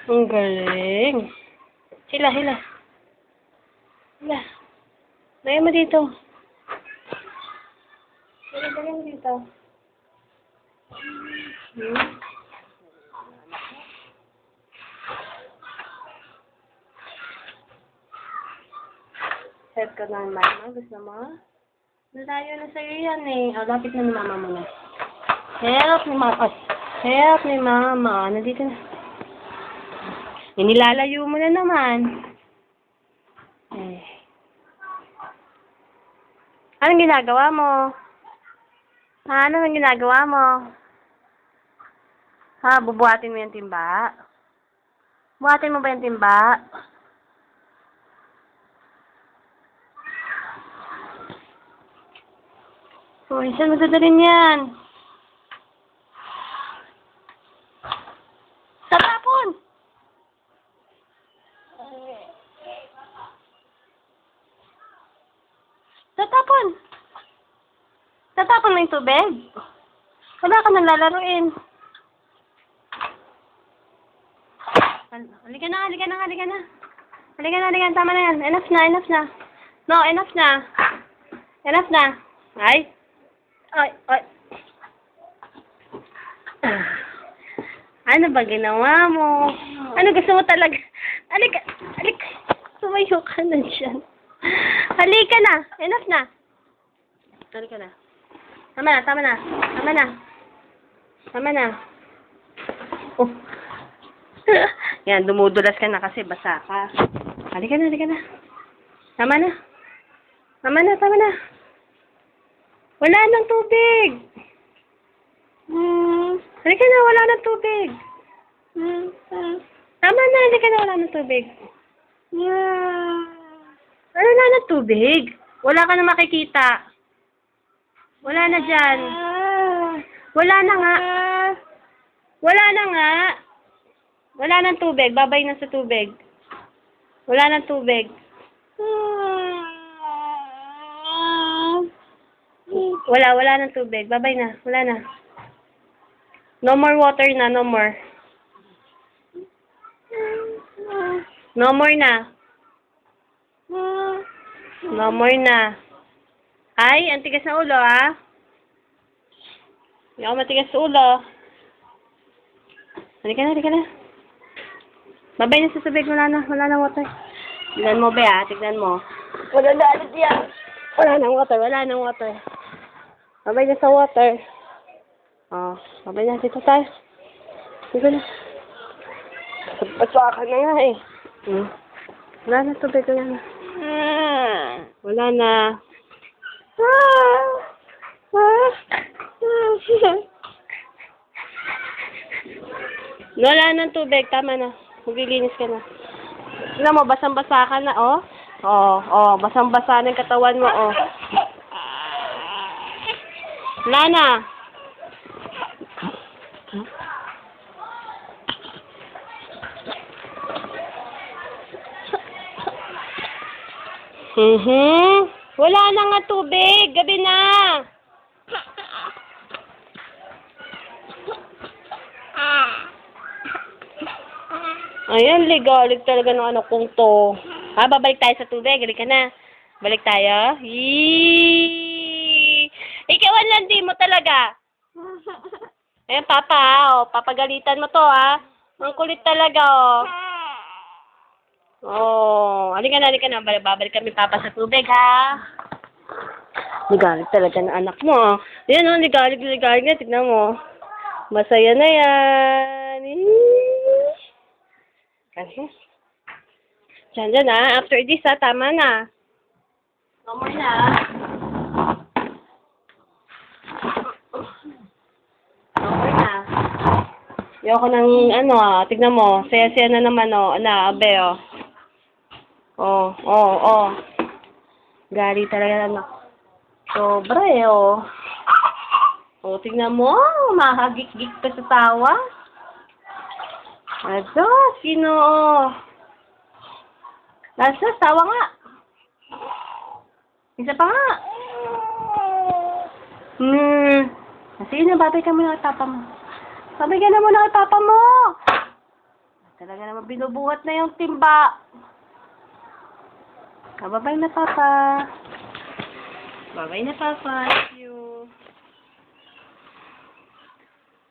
Ang galing. Hila, hila. Hila. Lagay mo dito. Lagay mo dito. Set ka na ng mama. Gusto mo? Malayo na sa'yo yan eh. Oh, lapit na ni mama mo na. Help ni mama. Help ni mama. Nandito na. Inilalayo mo na naman. Eh. Anong ginagawa mo? Ha? Anong ginagawa mo? Ha? Bubuhatin mo yung timba? Buhatin mo ba yung timba? Uy, saan mo dadalhin yan? Tatapon! Tatapon! Tatapon mo yung tubig? Wala ka nang lalaruin. Halika na, halika na, halika na. Halika na, halika na. Tama na yan. Enough na, enough na. No, enough na. Enough na. Ay. Ay, ay. Ano ba ginawa mo? Ano gusto mo talaga? Halika, halika. Sumayo ka na dyan. Halika na. Enough na. Halika na. Tama na, tama na. Tama na. Tama na. Oh. Yan, dumudulas ka na kasi basa ka. Halika na, halika na. Tama na. Tama na, tama na. Wala nang tubig. Halika na, wala nang tubig. Tama na, halika na, wala nang tubig. Wala na nang tubig. Wala ka na makikita. Wala na dyan. Wala na nga. Wala na nga. Wala nang tubig. Babay na sa tubig. Wala nang tubig. Wala nang tubig. Babay na. Wala na. No more water na. No more. No more na. No more na. Ay, ang tigas na ulo, ah. Hindi ako matigas sa ulo. Halika na, halika na. Babay na sa tubig. Wala na water. Tignan mo, be, ah. Tignan mo. Wala na alit yan. Wala nang water, wala nang water. Babay na sa water. Oh, babay na. Dito tayo. Dito na. Paswakan na nga, eh. Wala na tubig, wala na. Wala na. Wala nang tubig. Tama na. Maglilinis ka na. Tignan mo, basang-basa ka na, oh. Oh, basang-basa ng katawan mo, oh. Wala na. Wala na nga tubig. Gabi na. Ayan, ligalig talaga ng anak kong to. Ha, babalik tayo sa tubig. Halika na. Balik tayo. Yee! Ikaw ang landi mo talaga. Ayan, papa, oh. Papagalitan mo to, ha. Ang kulit talaga, oh. Oh, halika na, halika na. Babalik kami, papa, sa tubig, ha. Ligalig talaga ng anak mo, oh. Ayan, oh, ligalig na. Tignan mo. Masaya na yan. Kasi, dyan, ha. After this, ha. Tama na. No more na. No more na. Ayoko ng, tignan mo. Saya-saya na naman, oh. Abe, oh. Oh. Gali talaga naman. Sobra, eh, oh. Oh, tignan mo. Mahagik-gik pa sa tawa. Ado, sino? Lasa, tawa nga. Isa pa nga. Sige na, babay ka muna kay papa mo. Babay ka na muna kay papa mo. Talaga naman. Binubuhat na yung timba. Babay na, Papa. Babay na, Papa. Love you.